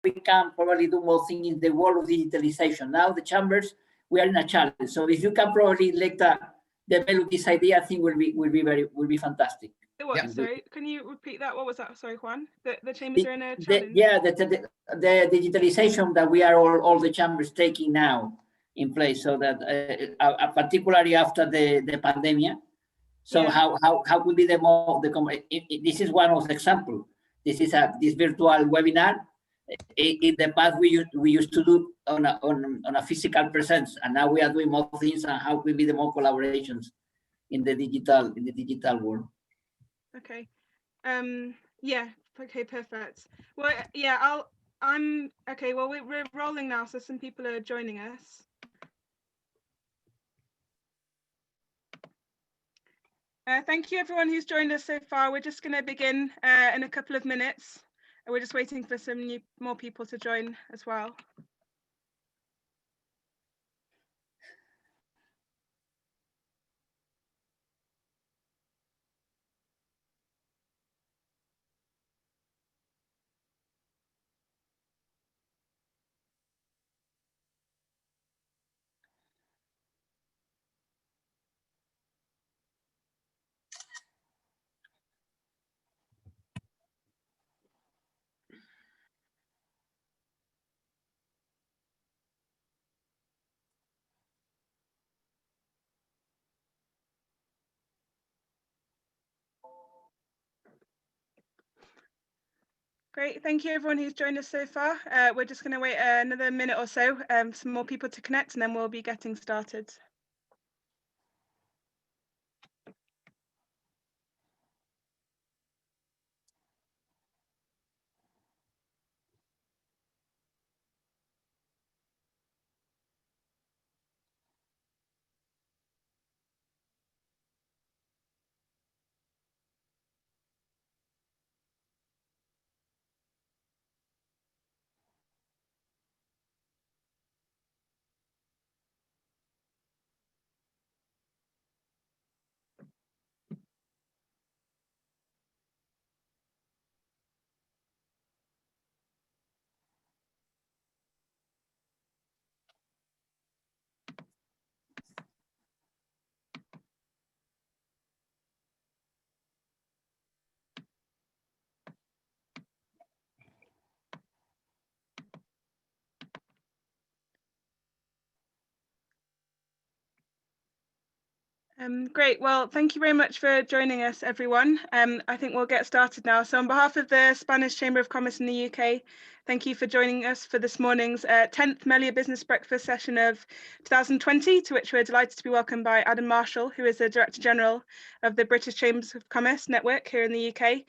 we can probably do more things in the world of digitalization. Now the chambers, we are in a challenge. So if you can probably develop this idea, I think will be fantastic. What? Yeah. Sorry, can you repeat that? What was that? Sorry, Juan. The chambers are in a challenge. The digitalization that we are all the chambers taking now in place, so that particularly after the pandemic. So how could be this is one of the examples. This is this virtual webinar. In the past, we used to do on a physical presence, and now we are doing more things. And how could be the more collaborations in the digital world? Okay. Yeah. Okay. Perfect. Well, yeah. I'm okay. Well, we're rolling now, so some people are joining us. Thank you, everyone who's joined us so far. We're just going to begin in a couple of minutes. We're just waiting for some more people to join as well. Great, thank you everyone who's joined us so far. We're just going to wait another minute or so, some more people to connect, and then we'll be getting started. Great, well, thank you very much for joining us, everyone. I think we'll get started now. So on behalf of the Spanish Chamber of Commerce in the UK, thank you for joining us for this morning's 10th Meliá Business Breakfast session of 2020, to which we're delighted to be welcomed by Adam Marshall, who is the Director General of the British Chambers of Commerce Network here in the UK.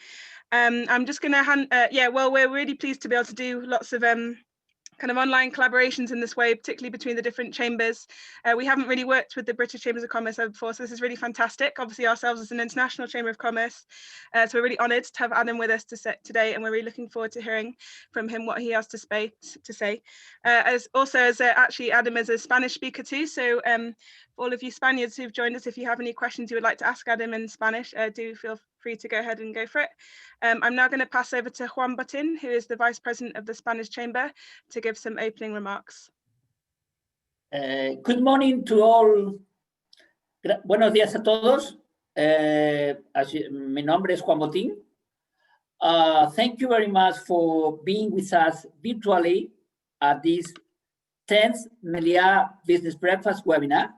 I'm just going to we're really pleased to be able to do lots of kind of online collaborations in this way, particularly between the different chambers. We haven't really worked with the British Chambers of Commerce before, so this is really fantastic. Obviously ourselves as an international chamber of commerce, so we're really honoured to have Adam with us today, and we're really looking forward to hearing from him what he has to say. Actually Adam is a Spanish speaker too, so for all of you Spaniards who've joined us, if you have any questions you would like to ask Adam in Spanish, do feel free to go ahead and go for it. I'm now going to pass over to Juan Botín, who is the Vice President of the Spanish Chamber, to give some opening remarks. Good morning to all. Buenos días a todos. Mi nombre es Juan Botín. Thank you very much for being with us virtually at this 10th Meliá Business Breakfast webinar.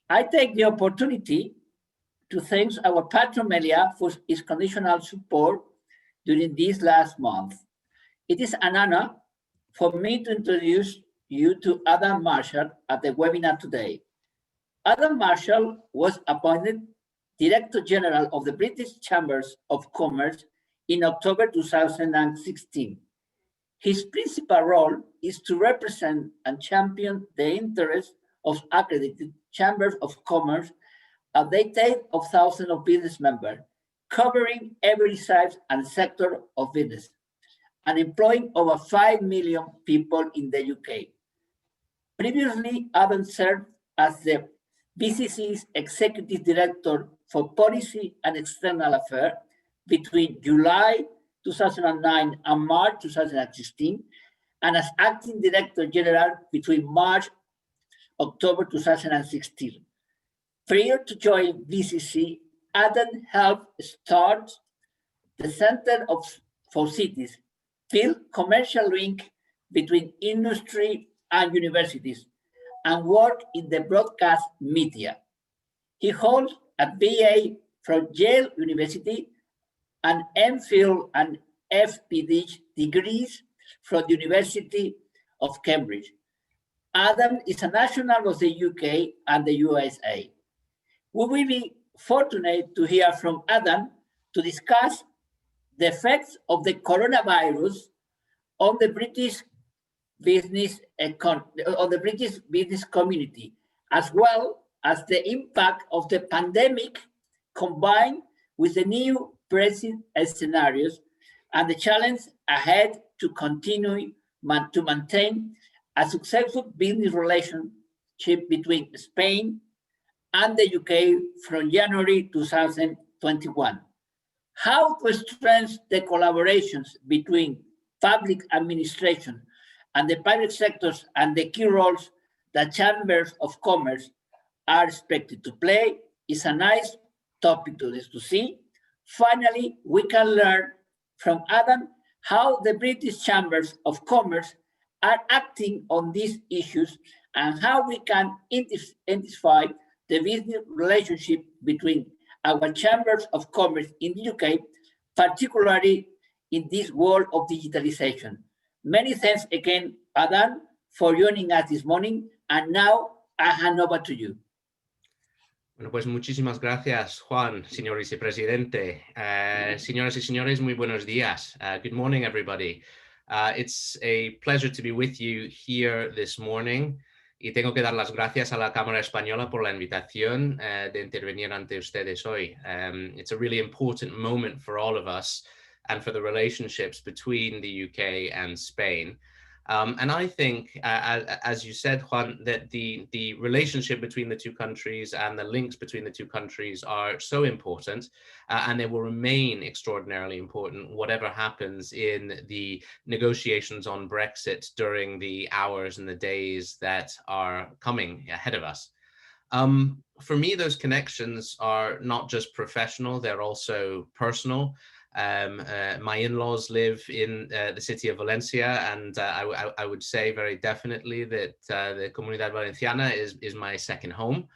I take the opportunity to thank our patron Meliá for its conditional support during this last month. It is an honor for me to introduce you to Adam Marshall at the webinar today. Adam Marshall was appointed Director General of the British Chambers of Commerce in October 2016. His principal role is to represent and champion the interests of accredited chambers of commerce, a database of thousands of business members, covering every size and sector of business, and employing over 5 million people in the UK. Previously, Adam served as the BCC's Executive Director for Policy and External Affairs between July 2009 and March 2016, and as acting director general between October 2016. Prior to joining BCC, Adam helped start the Center for Cities, build commercial link between industry and universities, and work in the broadcast media. He holds a BA from Yale University, an MPhil and FPD degrees from the University of Cambridge. Adam is a national of the UK and the USA. We will be fortunate to hear from Adam to discuss the effects of the coronavirus on the British business community, as well as the impact of the pandemic combined with the new Brexit scenarios and the challenge ahead to continue to maintain a successful business relationship between Spain and the UK from January 2021. How to strengthen the collaborations between public administration and the private sectors and the key roles that chambers of commerce are expected to play is a nice topic to see. Finally, we can learn from Adam how the British Chambers of Commerce are acting on these issues and how we can intensify the business relationship between our chambers of commerce in the UK, particularly in this world of digitalization. Many thanks again, Adam, for joining us this morning. And now I hand over to you. Bueno, pues muchísimas gracias, Juan, señor vicepresidente. Señoras y señores, muy buenos días. Good morning, everybody. It's a pleasure to be with you here this morning. Y tengo que dar las gracias a la Cámara Española por la invitación de intervenir ante ustedes hoy. It's a really important moment for all of us and for the relationships between the UK and Spain. And I think, as you said, Juan, that the relationship between the two countries and the links between the two countries are so important, and they will remain extraordinarily important, whatever happens in the negotiations on Brexit during the hours and the days that are coming ahead of us. For me, those connections are not just professional, they're also personal. My in-laws live in the city of Valencia, and I would say very definitely that the Comunidad Valenciana is my second home.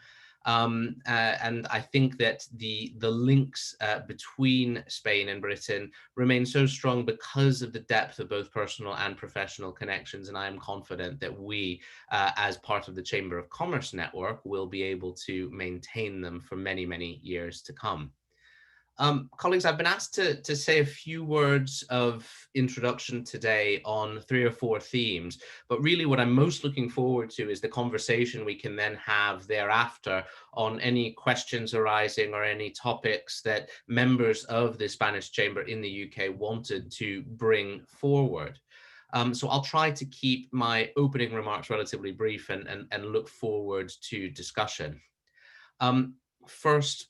And I think that the links between Spain and Britain remain so strong because of the depth of both personal and professional connections. And I am confident that we, as part of the Chamber of Commerce network, will be able to maintain them for many, many years to come. Colleagues, I've been asked to say a few words of introduction today on 3 or 4 themes, but really what I'm most looking forward to is the conversation we can then have thereafter on any questions arising or any topics that members of the Spanish Chamber in the UK wanted to bring forward. So I'll try to keep my opening remarks relatively brief and look forward to discussion. First,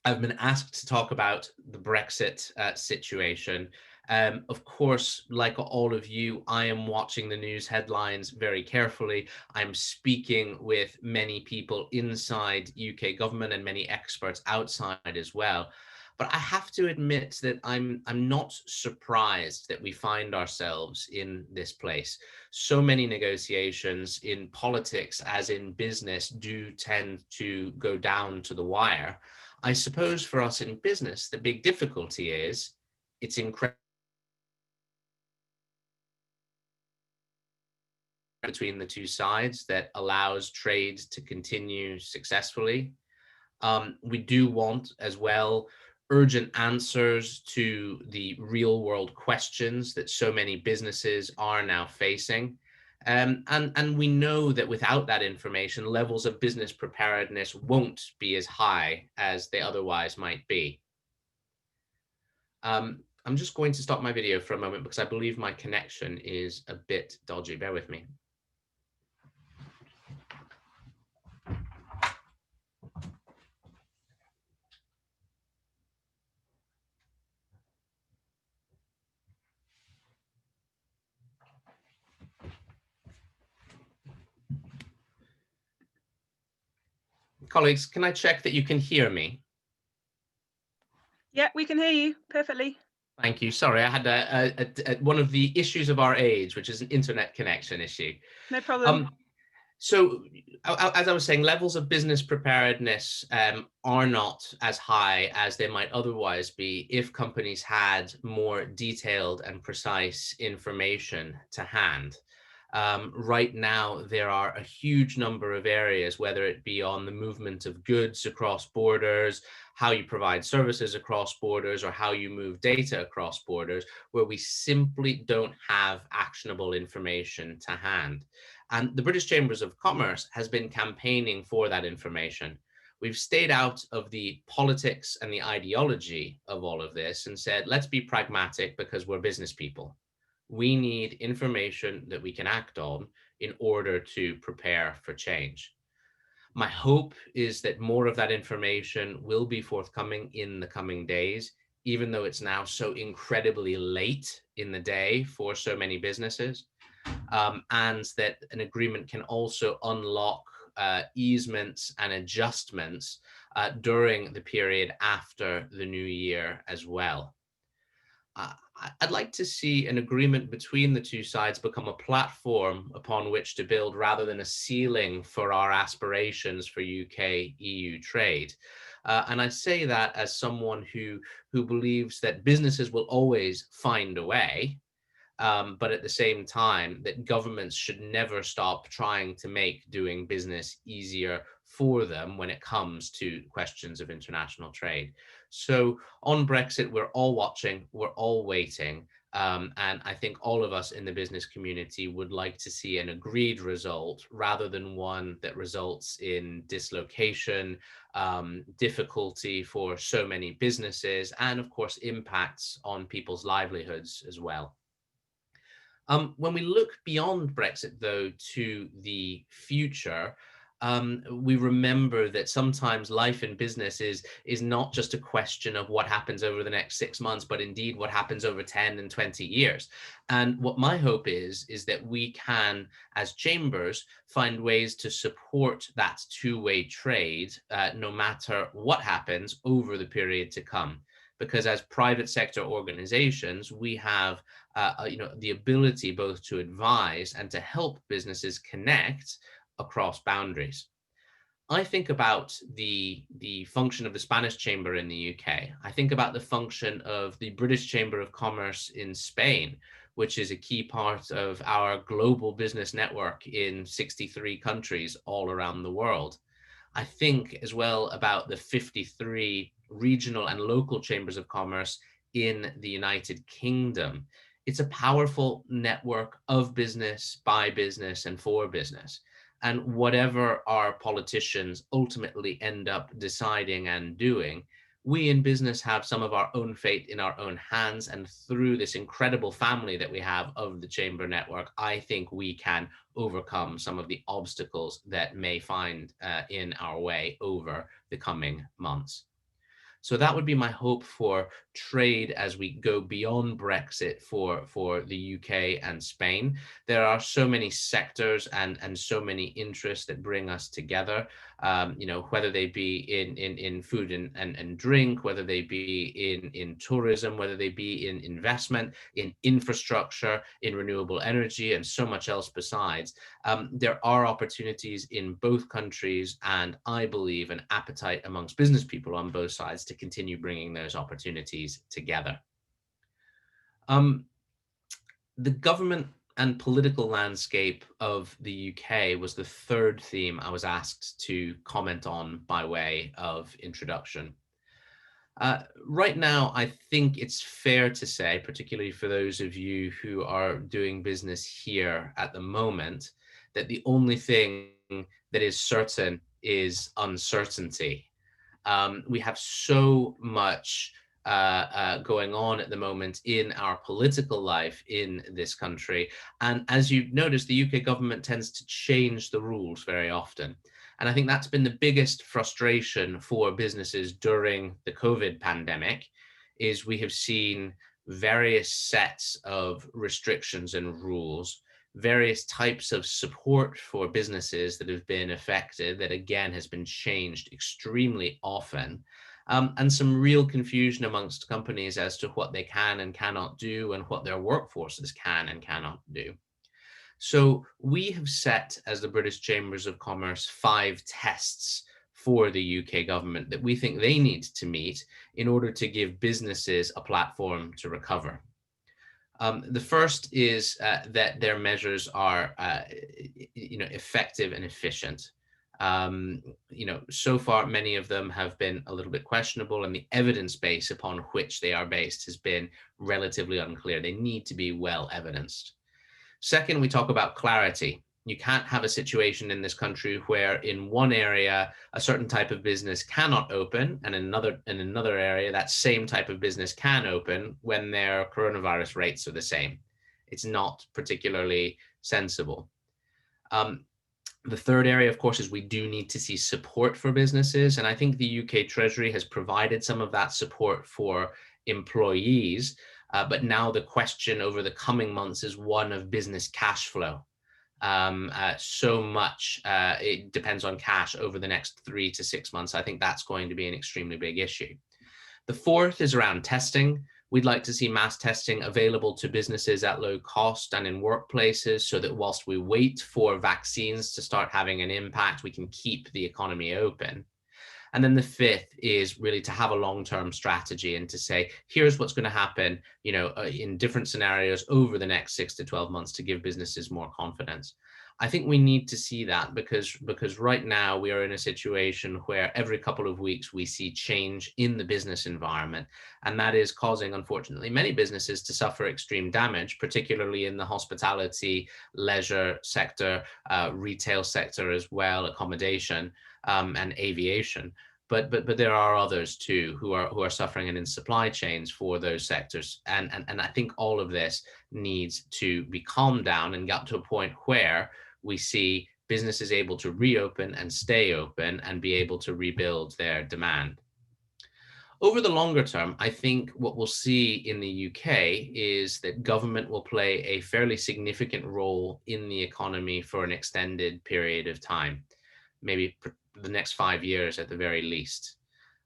I've been asked to talk about the Brexit situation. Of course, like all of you, I am watching the news headlines very carefully. I'm speaking with many people inside UK government and many experts outside as well. But I have to admit that I'm not surprised that we find ourselves in this place. So many negotiations in politics, as in business, do tend to go down to the wire. I suppose for us in business, the big difficulty is it's incredible between the two sides that allows trade to continue successfully. We do want as well urgent answers to the real world questions that so many businesses are now facing. And we know that without that information, levels of business preparedness won't be as high as they otherwise might be. I'm just going to stop my video for a moment because I believe my connection is a bit dodgy. Bear with me. Colleagues, can I check that you can hear me? Yeah, we can hear you perfectly. Thank you. Sorry, I had one of the issues of our age, which is an internet connection issue. No problem. So as I was saying, levels of business preparedness are not as high as they might otherwise be if companies had more detailed and precise information to hand. Right now, there are a huge number of areas, whether it be on the movement of goods across borders, how you provide services across borders, or how you move data across borders, where we simply don't have actionable information to hand. And the British Chambers of Commerce has been campaigning for that information. We've stayed out of the politics and the ideology of all of this and said, let's be pragmatic because we're business people. We need information that we can act on in order to prepare for change. My hope is that more of that information will be forthcoming in the coming days, even though it's now so incredibly late in the day for so many businesses, and that an agreement can also unlock easements and adjustments during the period after the new year as well. I'd like to see an agreement between the two sides become a platform upon which to build rather than a ceiling for our aspirations for UK-EU trade. And I say that as someone who believes that businesses will always find a way, but at the same time that governments should never stop trying to make doing business easier for them when it comes to questions of international trade. So on Brexit, we're all watching, we're all waiting. And I think all of us in the business community would like to see an agreed result rather than one that results in dislocation, difficulty for so many businesses, and of course, impacts on people's livelihoods as well. When we look beyond Brexit, though, to the future, we remember that sometimes life in business is not just a question of what happens over the next 6 months, but indeed what happens over 10 and 20 years. And what my hope is that we can, as chambers, find ways to support that two-way trade, no matter what happens over the period to come. Because as private sector organizations, we have the ability both to advise and to help businesses connect across boundaries. I think about the function of the Spanish Chamber in the UK. I think about the function of the British Chamber of Commerce in Spain, which is a key part of our global business network in 63 countries all around the world. I think as well about the 53 regional and local chambers of commerce in the United Kingdom. It's a powerful network of business, by business, and for business. And whatever our politicians ultimately end up deciding and doing, we in business have some of our own fate in our own hands. And through this incredible family that we have of the chamber network, I think we can overcome some of the obstacles that may find in our way over the coming months. So that would be my hope for trade as we go beyond Brexit for the UK and Spain. There are so many sectors and so many interests that bring us together, whether they be in food and drink, whether they be in tourism, whether they be in investment, in infrastructure, in renewable energy, and so much else besides. There are opportunities in both countries, and I believe an appetite amongst business people on both sides to continue bringing those opportunities together. The government and political landscape of the UK was the third theme I was asked to comment on by way of introduction. Right now, I think it's fair to say, particularly for those of you who are doing business here at the moment, that the only thing that is certain is uncertainty. We have so much going on at the moment in our political life in this country. And as you notice, the UK government tends to change the rules very often. And I think that's been the biggest frustration for businesses during the COVID pandemic, is we have seen various sets of restrictions and rules various types of support for businesses that have been affected that again has been changed extremely often, and some real confusion amongst companies as to what they can and cannot do and what their workforces can and cannot do. So we have set, as the British Chambers of Commerce, 5 tests for the UK government that we think they need to meet in order to give businesses a platform to recover. The first is that their measures are, effective and efficient. So far, many of them have been a little bit questionable, and the evidence base upon which they are based has been relatively unclear. They need to be well evidenced. Second, we talk about clarity. You can't have a situation in this country where in one area a certain type of business cannot open, and in another area that same type of business can open when their coronavirus rates are the same. It's not particularly sensible. The third area, of course, is we do need to see support for businesses, and I think the UK Treasury has provided some of that support for employees, but now the question over the coming months is one of business cash flow. So much it depends on cash over the next 3 to 6 months. I think that's going to be an extremely big issue. The fourth is around testing. We'd like to see mass testing available to businesses at low cost and in workplaces so that whilst we wait for vaccines to start having an impact, we can keep the economy open. And then the fifth is really to have a long-term strategy and to say, here's what's going to happen, in different scenarios over the next 6 to 12 months to give businesses more confidence. I think we need to see that because right now we are in a situation where every couple of weeks we see change in the business environment, and that is causing, unfortunately, many businesses to suffer extreme damage, particularly in the hospitality, leisure sector, retail sector as well, accommodation, and aviation. But there are others too who are suffering, and in supply chains for those sectors. And I think all of this needs to be calmed down and get to a point where we see businesses able to reopen and stay open and be able to rebuild their demand. Over the longer term, I think what we'll see in the UK is that government will play a fairly significant role in the economy for an extended period of time, maybe the next 5 years at the very least.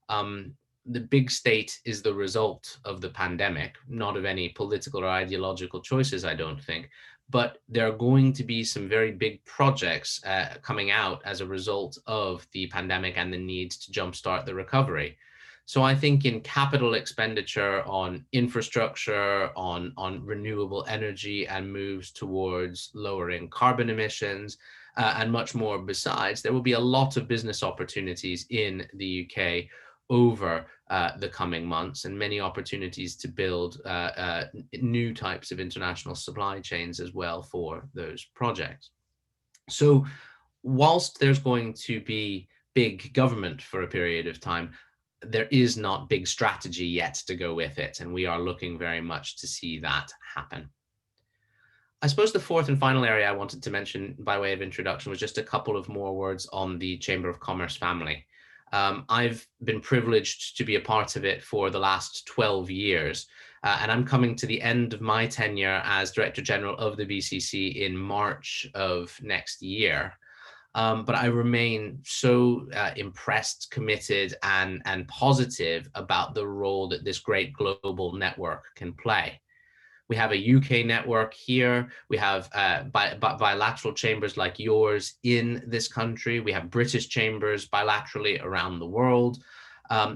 The big state is the result of the pandemic, not of any political or ideological choices, I don't think, but there are going to be some very big projects coming out as a result of the pandemic and the need to jumpstart the recovery. So I think in capital expenditure on infrastructure, on renewable energy and moves towards lowering carbon emissions, and much more besides, there will be a lot of business opportunities in the UK over the coming months, and many opportunities to build new types of international supply chains as well for those projects. So whilst there's going to be big government for a period of time, there is not big strategy yet to go with it, and we are looking very much to see that happen. I suppose the fourth and final area I wanted to mention by way of introduction was just a couple of more words on the Chamber of Commerce family. I've been privileged to be a part of it for the last 12 years, and I'm coming to the end of my tenure as Director General of the BCC in March of next year. But I remain so impressed, committed, and positive about the role that this great global network can play. We have a UK network here. We have bilateral chambers like yours in this country. We have British chambers bilaterally around the world.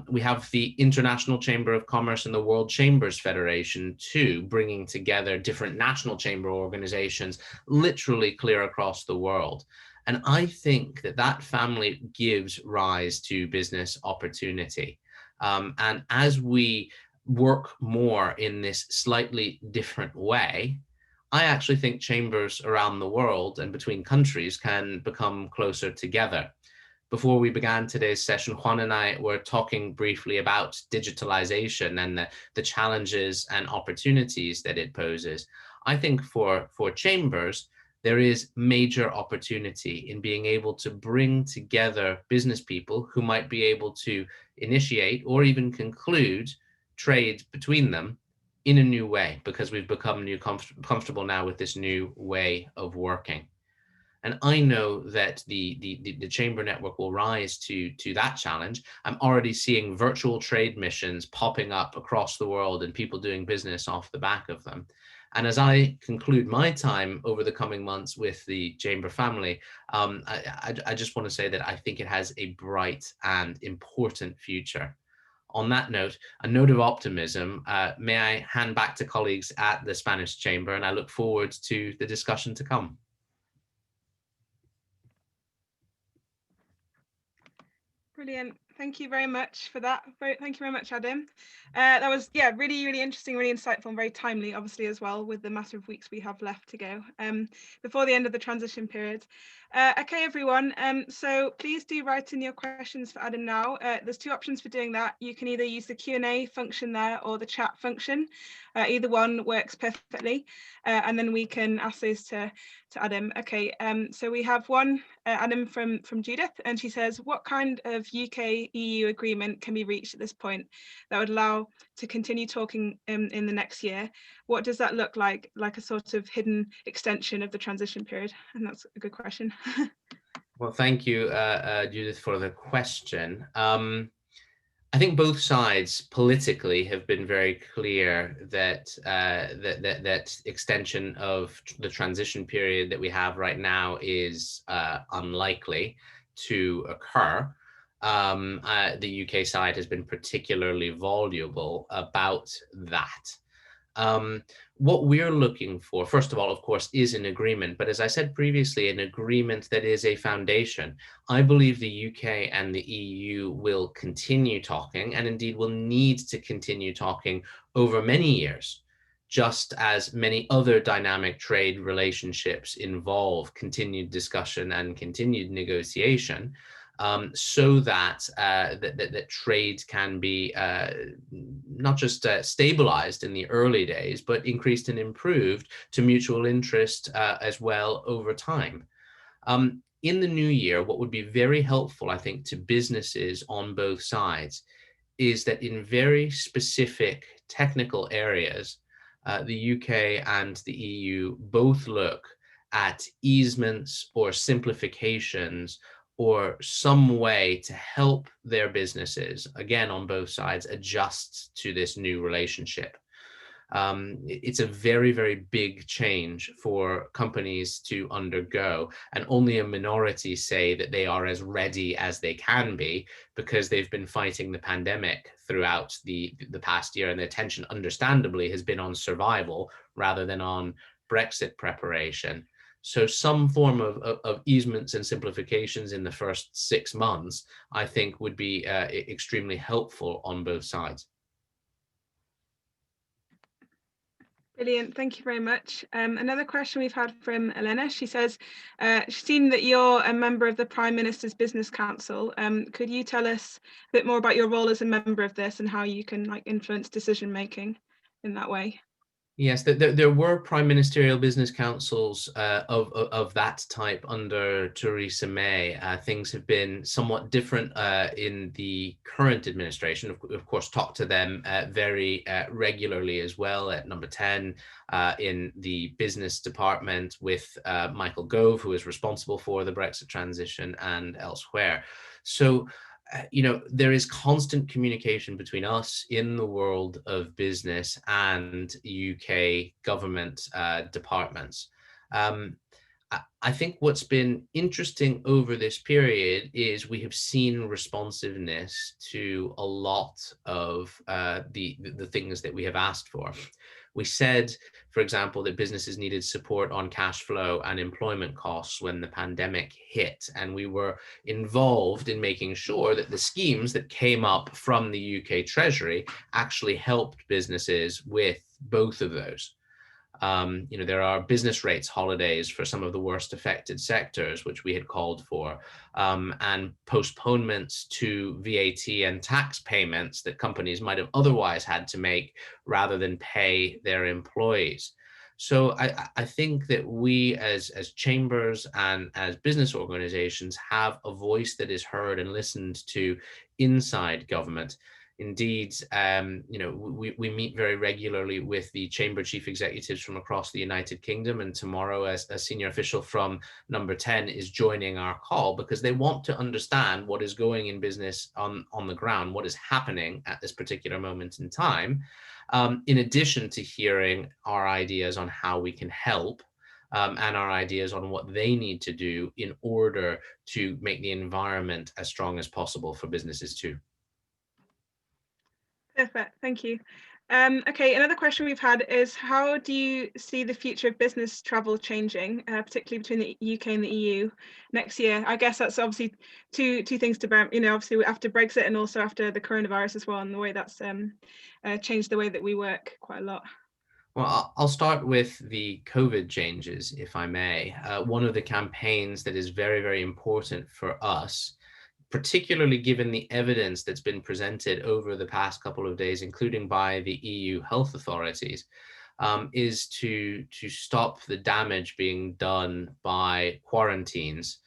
We have the International Chamber of Commerce and the World Chambers Federation too, bringing together different national chamber organizations literally clear across the world. And I think that that family gives rise to business opportunity. And as we work more in this slightly different way, I actually think chambers around the world and between countries can become closer together. Before we began today's session, Juan and I were talking briefly about digitalization and the challenges and opportunities that it poses. I think for chambers, there is major opportunity in being able to bring together business people who might be able to initiate or even conclude trade between them in a new way, because we've become comfortable now with this new way of working. And I know that the Chamber Network will rise to that challenge. I'm already seeing virtual trade missions popping up across the world and people doing business off the back of them. And as I conclude my time over the coming months with the Chamber family, I just want to say that I think it has a bright and important future. On that note, a note of optimism, may I hand back to colleagues at the Spanish Chamber, and I look forward to the discussion to come. Brilliant. Thank you very much for that. Thank you very much, Adam. That was, yeah, really, really interesting, really insightful, and very timely, obviously, as well, with the matter of weeks we have left to go before the end of the transition period. Okay, everyone. So please do write in your questions for Adam now. There's two options for doing that. You can either use the Q&A function there or the chat function. Either one works perfectly, and then we can ask those to Adam. Okay, so we have one, Adam, from Judith, and she says, what kind of UK-EU agreement can be reached at this point that would allow to continue talking in the next year? What does that look like a sort of hidden extension of the transition period? And that's a good question. Well, thank you, Judith, for the question. I think both sides politically have been very clear that that extension of the transition period that we have right now is unlikely to occur. The UK side has been particularly voluble about that. What we're looking for, first of all, of course, is an agreement. But as I said previously, an agreement that is a foundation. I believe the UK and the EU will continue talking, and indeed will need to continue talking over many years, just as many other dynamic trade relationships involve continued discussion and continued negotiation. So that, that trade can be not just stabilized in the early days, but increased and improved to mutual interest as well over time. In the new year, what would be very helpful, I think, to businesses on both sides is that in very specific technical areas, the UK and the EU both look at easements or simplifications or some way to help their businesses, again, on both sides, adjust to this new relationship. It's a very, very big change for companies to undergo, and only a minority say that they are as ready as they can be because they've been fighting the pandemic throughout the past year, and the attention, understandably, has been on survival rather than on Brexit preparation. So some form of easements and simplifications in the first 6 months, I think, would be extremely helpful on both sides. Brilliant, thank you very much. Another question we've had from Elena. She says, she's seen that you're a member of the Prime Minister's Business Council. Could you tell us a bit more about your role as a member of this and how you can influence decision making in that way? Yes, there were prime ministerial business councils of that type under Theresa May. Things have been somewhat different in the current administration. Of course, talk to them very regularly as well at number 10 in the business department with Michael Gove, who is responsible for the Brexit transition, and elsewhere. So, there is constant communication between us in the world of business and UK government departments. I think what's been interesting over this period is we have seen responsiveness to a lot of the things that we have asked for. We said, for example, that businesses needed support on cash flow and employment costs when the pandemic hit, and we were involved in making sure that the schemes that came up from the UK Treasury actually helped businesses with both of those. There are business rates holidays for some of the worst affected sectors, which we had called for, and postponements to VAT and tax payments that companies might have otherwise had to make rather than pay their employees. So I think that we as chambers and as business organizations have a voice that is heard and listened to inside government. Indeed, we meet very regularly with the Chamber Chief Executives from across the United Kingdom, and tomorrow a senior official from number 10 is joining our call because they want to understand what is going in business on the ground, what is happening at this particular moment in time, in addition to hearing our ideas on how we can help and our ideas on what they need to do in order to make the environment as strong as possible for businesses too. Perfect, thank you. Okay, another question we've had is, how do you see the future of business travel changing, particularly between the UK and the EU next year? I guess that's obviously two things to bear, obviously after Brexit and also after the coronavirus as well, and the way that's changed the way that we work quite a lot. Well, I'll start with the COVID changes, if I may. One of the campaigns that is very, very important for us, particularly given the evidence that's been presented over the past couple of days, including by the EU health authorities, is to stop the damage being done by quarantines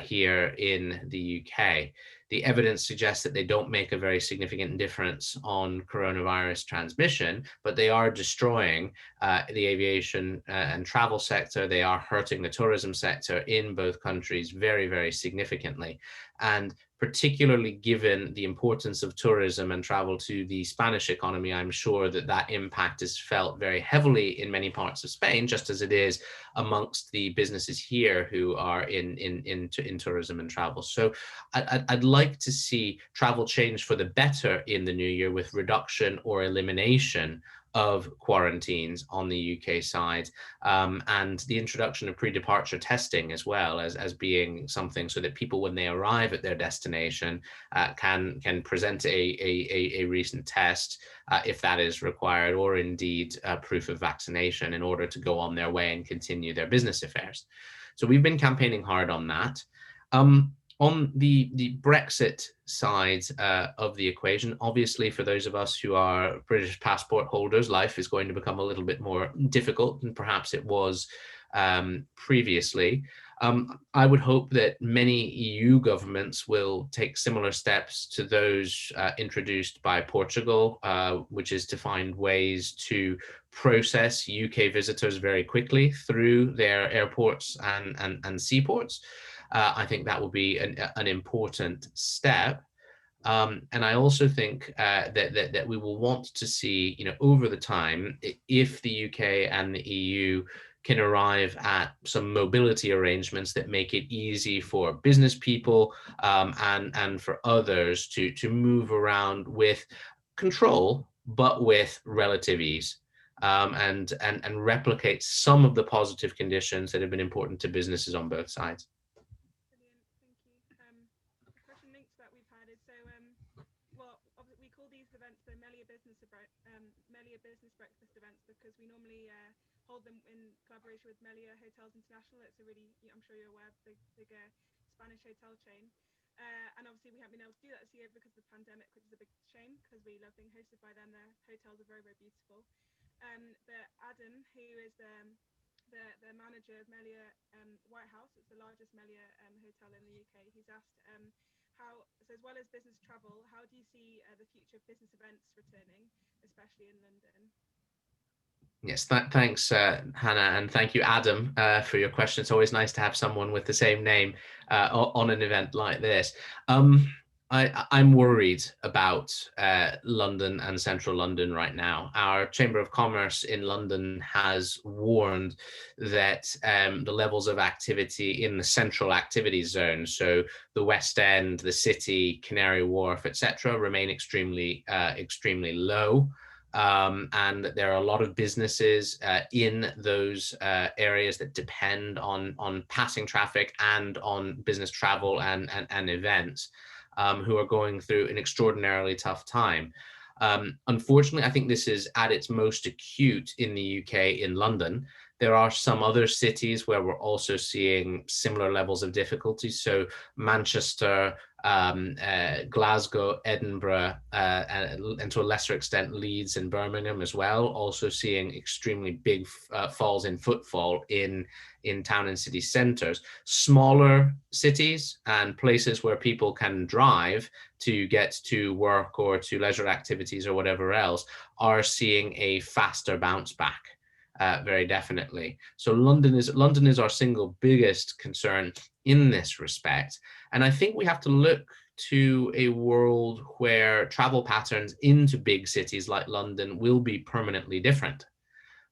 here in the UK. The evidence suggests that they don't make a very significant difference on coronavirus transmission, but they are destroying the aviation and travel sector. They are hurting the tourism sector in both countries very, very significantly. And particularly given the importance of tourism and travel to the Spanish economy, I'm sure that that impact is felt very heavily in many parts of Spain, just as it is amongst the businesses here who are in tourism and travel. So I'd like to see travel change for the better in the new year with reduction or elimination of quarantines on the UK side, and the introduction of pre-departure testing as well as being something so that people, when they arrive at their destination, can present a recent test if that is required, or indeed proof of vaccination in order to go on their way and continue their business affairs. So we've been campaigning hard on that. On the Brexit side of the equation, obviously for those of us who are British passport holders, life is going to become a little bit more difficult than perhaps it was previously. I would hope that many EU governments will take similar steps to those introduced by Portugal, which is to find ways to process UK visitors very quickly through their airports and seaports. I think that will be an important step. And I also think that we will want to see, over the time, if the UK and the EU can arrive at some mobility arrangements that make it easy for business people and for others to move around with control, but with relative ease. And replicate some of the positive conditions that have been important to businesses on both sides. We call these events the Meliá Business Breakfast events because we normally hold them in collaboration with Meliá Hotels International. It's a really, I'm sure you're aware, big Spanish hotel chain. And obviously we haven't been able to do that this year because of the pandemic, which is a big shame because we love being hosted by them. Their hotels are very, very beautiful. But Adam, who is the manager of Meliá White House, it's the largest Meliá hotel in the UK, he's asked so as well as business travel, how do you see the future of business events returning, especially in London? Yes, thanks, Hannah, and thank you, Adam, for your question. It's always nice to have someone with the same name on an event like this. I'm worried about London and central London right now. Our Chamber of Commerce in London has warned that the levels of activity in the central activity zone, so the West End, the City, Canary Wharf, etc., remain extremely low. And there are a lot of businesses in those areas that depend on passing traffic and on business travel and events. Who are going through an extraordinarily tough time. Unfortunately, I think this is at its most acute in the UK, in London. There are some other cities where we're also seeing similar levels of difficulty. So Manchester, Glasgow, Edinburgh, and to a lesser extent Leeds and Birmingham as well, also seeing extremely big falls in footfall in town and city centres. Smaller cities and places where people can drive to get to work or to leisure activities or whatever else are seeing a faster bounce back. Very definitely. So London is our single biggest concern in this respect. And I think we have to look to a world where travel patterns into big cities like London will be permanently different.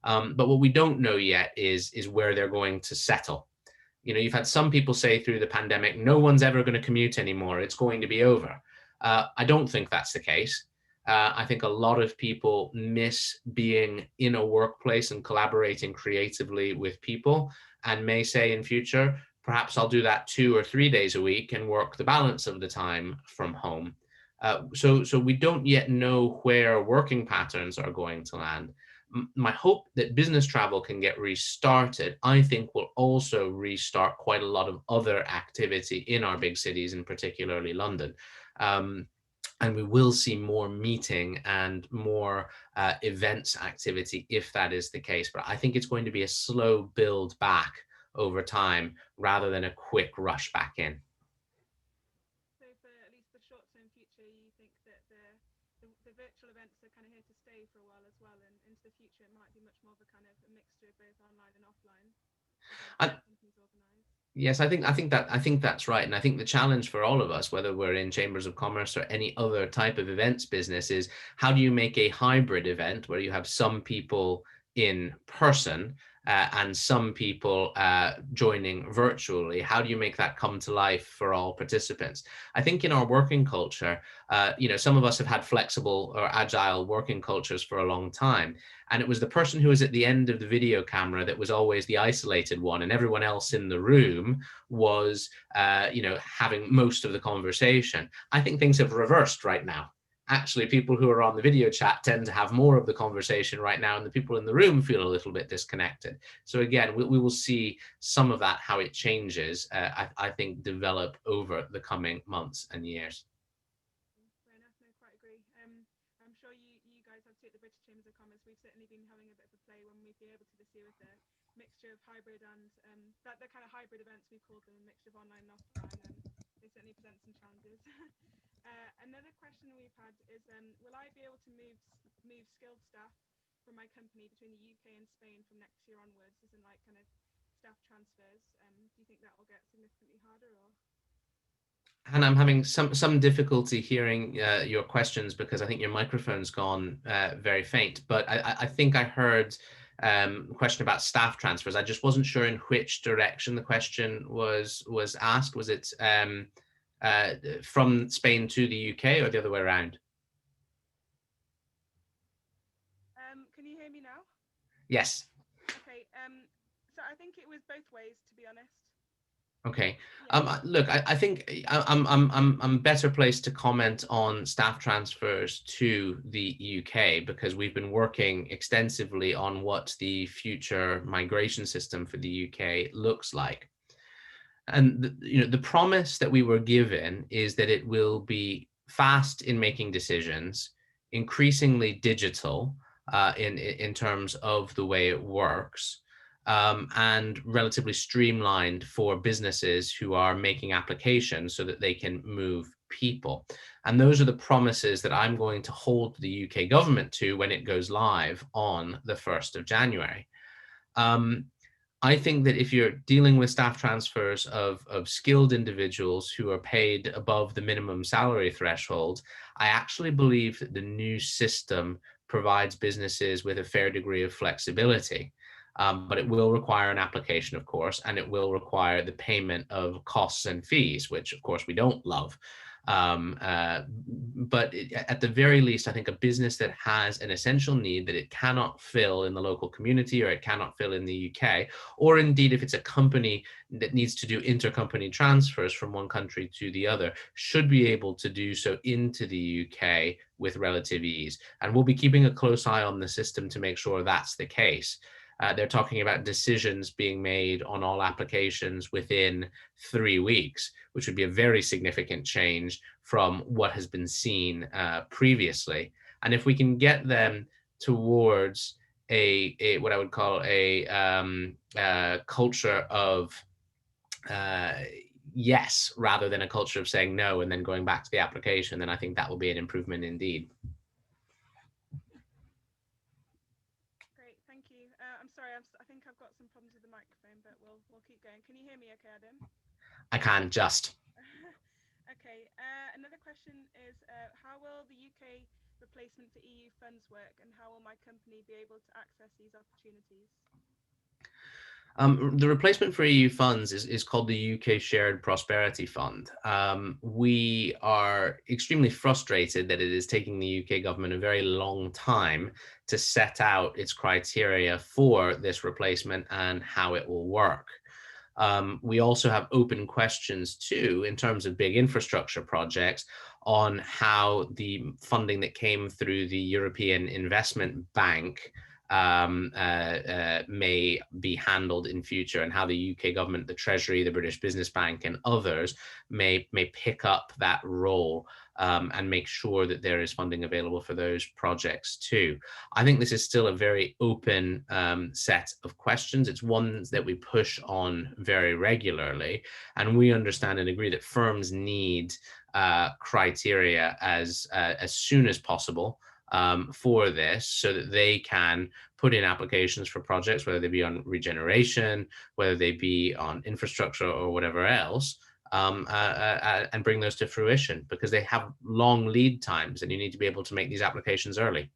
But what we don't know yet is where they're going to settle. You know, you've had some people say through the pandemic, no one's ever going to commute anymore. It's going to be over. I don't think that's the case. I think a lot of people miss being in a workplace and collaborating creatively with people, and may say in future, perhaps I'll do that 2 or 3 days a week and work the balance of the time from home. So we don't yet know where working patterns are going to land. My hope that business travel can get restarted, I think, will also restart quite a lot of other activity in our big cities, and particularly London. And we will see more meeting and more events activity if that is the case. But I think it's going to be a slow build back over time rather than a quick rush back in. So for at least the short-term future, you think that the virtual events are kind of here to stay for a while as well, and into the future it might be much more of a kind of a mixture of both online and offline. Yes, I think that's right. And I think the challenge for all of us, whether we're in chambers of commerce or any other type of events business, is how do you make a hybrid event where you have some people in person and some people joining virtually? How do you make that come to life for all participants? I think in our working culture, some of us have had flexible or agile working cultures for a long time. And it was the person who was at the end of the video camera that was always the isolated one, and everyone else in the room was, having most of the conversation. I think things have reversed right now. Actually, people who are on the video chat tend to have more of the conversation right now, and the people in the room feel a little bit disconnected. So again, we will see some of that, how it changes, I think, develop over the coming months and years. Fair enough, no, quite agree. I'm sure you guys have to at the British Chambers of Commerce. We've certainly been having a bit of a play when we've been able to this year with the mixture of hybrid and the kind of hybrid events, we called them, a mixture of online and offline. They certainly present some challenges. Another question we've had is, will I be able to move skilled staff from my company between the UK and Spain from next year onwards, as in like kind of staff transfers? Do you think that will get significantly harder, or? And I'm having some difficulty hearing your questions because I think your microphone's gone very faint. But I think I heard a question about staff transfers. I just wasn't sure in which direction the question was asked. Was it from Spain to the UK or the other way around? Can you hear me now? Yes. Okay. So I think it was both ways, to be honest. Okay. Look, I think I'm better placed to comment on staff transfers to the UK because we've been working extensively on what the future migration system for the UK looks like. And the promise that we were given is that it will be fast in making decisions, increasingly digital in terms of the way it works, and relatively streamlined for businesses who are making applications so that they can move people. And those are the promises that I'm going to hold the UK government to when it goes live on the 1st of January. I think that if you're dealing with staff transfers of skilled individuals who are paid above the minimum salary threshold, I actually believe that the new system provides businesses with a fair degree of flexibility. But it will require an application, of course, and it will require the payment of costs and fees, which, of course, we don't love. But at the very least, I think a business that has an essential need that it cannot fill in the local community or it cannot fill in the UK, or indeed if it's a company that needs to do intercompany transfers from one country to the other, should be able to do so into the UK with relative ease. And we'll be keeping a close eye on the system to make sure that's the case. they're talking about decisions being made on all applications within 3 weeks, which would be a very significant change from what has been seen previously. And if we can get them towards a what I would call a culture of yes, rather than a culture of saying no and then going back to the application, then I think that will be an improvement indeed. Great, thank you. I'm sorry, I think I've got some problems with the microphone, but we'll keep going. Can you hear me okay, Adam? I can just. Okay, another question is, how will the UK replacement for EU funds work, and how will my company be able to access these opportunities? The replacement for EU funds is called the UK Shared Prosperity Fund. We are extremely frustrated that it is taking the UK government a very long time to set out its criteria for this replacement and how it will work. We also have open questions too, in terms of big infrastructure projects, on how the funding that came through the European Investment Bank may be handled in future, and how the UK government, the Treasury, the British Business Bank, and others may pick up that role and make sure that there is funding available for those projects too. I think this is still a very open set of questions. It's ones that we push on very regularly, and we understand and agree that firms need criteria as soon as possible for this, so that they can put in applications for projects, whether they be on regeneration, whether they be on infrastructure or whatever else, and bring those to fruition, because they have long lead times and you need to be able to make these applications early.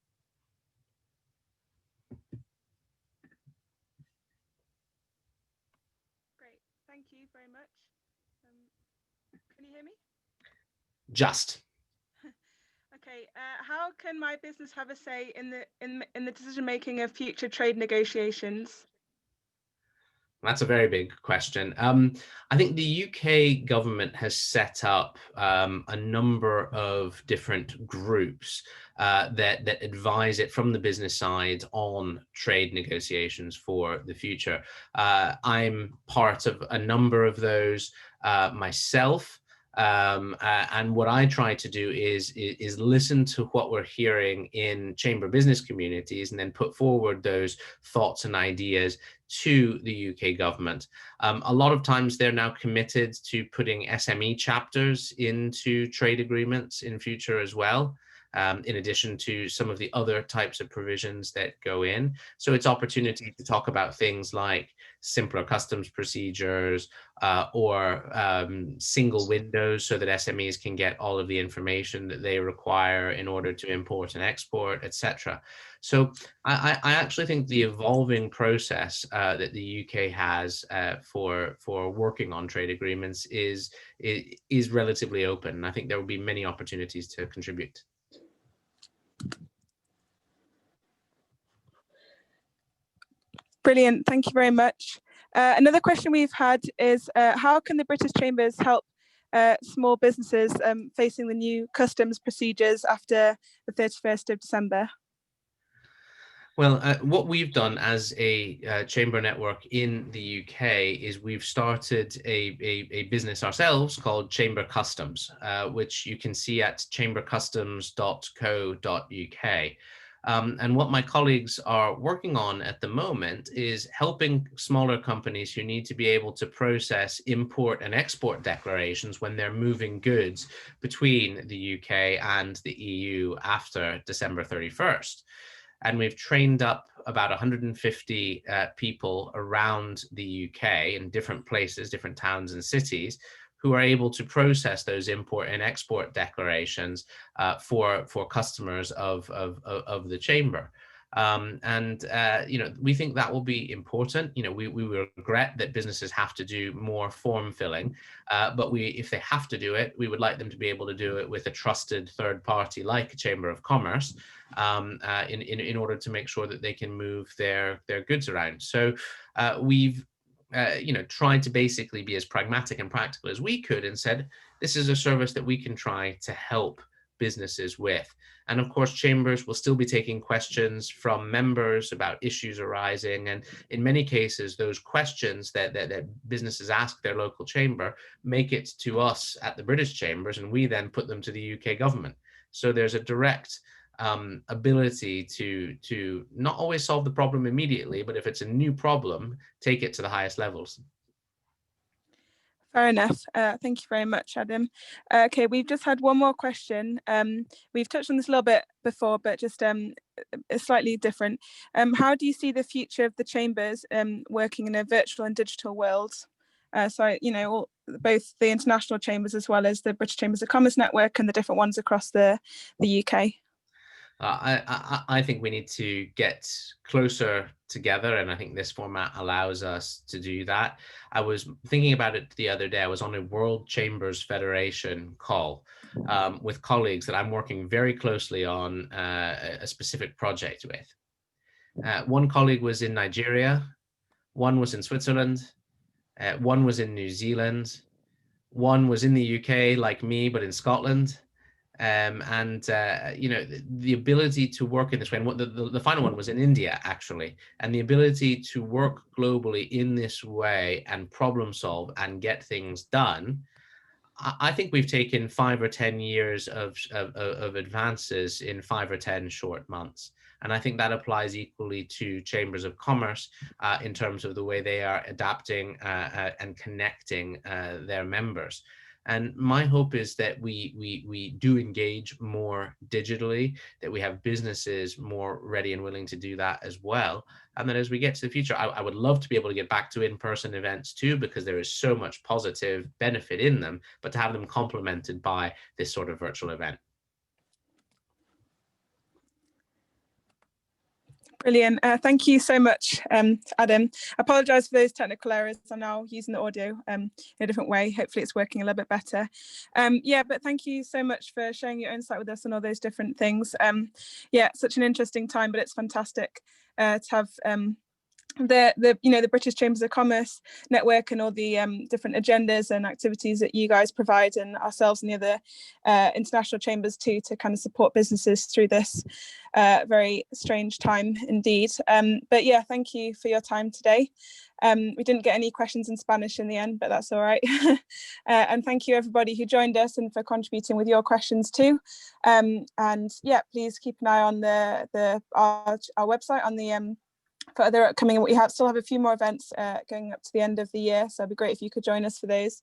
Great, thank you very much. Can you hear me? Just. Okay, how can my business have a say in the decision making of future trade negotiations? That's a very big question. I think the UK government has set up a number of different groups that advise it from the business side on trade negotiations for the future. I'm part of a number of those myself. And what I try to do is listen to what we're hearing in chamber business communities, and then put forward those thoughts and ideas to the UK government. A lot of times they're now committed to putting SME chapters into trade agreements in future as well, in addition to some of the other types of provisions that go in. So it's opportunity to talk about things like simpler customs procedures or single windows, so that SMEs can get all of the information that they require in order to import and export, etc. So I actually think the evolving process that the UK has for working on trade agreements is relatively open. And I think there will be many opportunities to contribute. Brilliant, thank you very much. Another question we've had is, how can the British Chambers help small businesses facing the new customs procedures after the 31st of December? Well, what we've done as a chamber network in the UK is we've started a business ourselves called Chamber Customs, which you can see at chambercustoms.co.uk. And what my colleagues are working on at the moment is helping smaller companies who need to be able to process import and export declarations when they're moving goods between the UK and the EU after December 31st. And we've trained up about 150 people around the UK in different places, different towns and cities, who are able to process those import and export declarations for customers of the chamber. We think that will be important. We regret that businesses have to do more form filling, but if they have to do it, we would like them to be able to do it with a trusted third party like a Chamber of Commerce, in order to make sure that they can move their goods around. So we've tried to basically be as pragmatic and practical as we could, and said, this is a service that we can try to help businesses with. And of course, chambers will still be taking questions from members about issues arising. And in many cases, those questions that businesses ask their local chamber make it to us at the British chambers, and we then put them to the UK government. So there's a direct ability to not always solve the problem immediately, but if it's a new problem, take it to the highest levels. Fair enough. Thank you very much, Adam. Okay, we've just had one more question. We've touched on this a little bit before, but just slightly different. How do you see the future of the chambers working in a virtual and digital world? So, you know, both the international chambers as well as the British Chambers of Commerce network and the different ones across the UK. I think we need to get closer together, and I think this format allows us to do that. I was thinking about it the other day. I was on a World Chambers Federation call with colleagues that I'm working very closely on a specific project with. One colleague was in Nigeria, one was in Switzerland, one was in New Zealand, one was in the UK like me, but in Scotland. You know, the ability to work in this way, and what the final one was in India, actually, and the ability to work globally in this way and problem solve and get things done. I think we've taken 5 or 10 years of advances in 5 or 10 short months. And I think that applies equally to chambers of commerce in terms of the way they are adapting and connecting their members. And my hope is that we do engage more digitally, that we have businesses more ready and willing to do that as well. And that as we get to the future, I would love to be able to get back to in-person events too, because there is so much positive benefit in them, but to have them complemented by this sort of virtual event. Brilliant. Thank you so much, Adam. I apologise for those technical errors. I'm now using the audio in a different way. Hopefully it's working a little bit better. Yeah, but thank you so much for sharing your insight with us on all those different things. Yeah, such an interesting time, but it's fantastic to have the British Chambers of Commerce network and all the different agendas and activities that you guys provide, and ourselves and the other international chambers too, to kind of support businesses through this very strange time indeed. But yeah, thank you for your time today. We didn't get any questions in Spanish in the end, but that's all right. And thank you everybody who joined us and for contributing with your questions too. And yeah, please keep an eye on our website on the for other upcoming. We still have a few more events going up to the end of the year, so it'd be great if you could join us for those.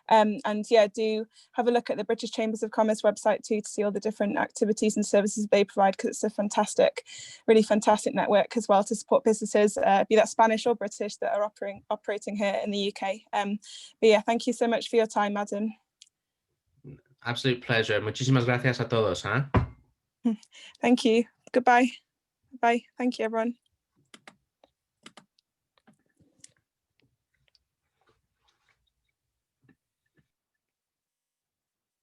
And yeah, do have a look at the British Chambers of Commerce website too, to see all the different activities and services they provide, because it's a fantastic, really fantastic network as well to support businesses, be that Spanish or British, that are operating here in the UK. But yeah, thank you so much for your time, Adam. Absolute pleasure. Muchísimas gracias a todos. Thank you. Goodbye. Bye. Thank you, everyone.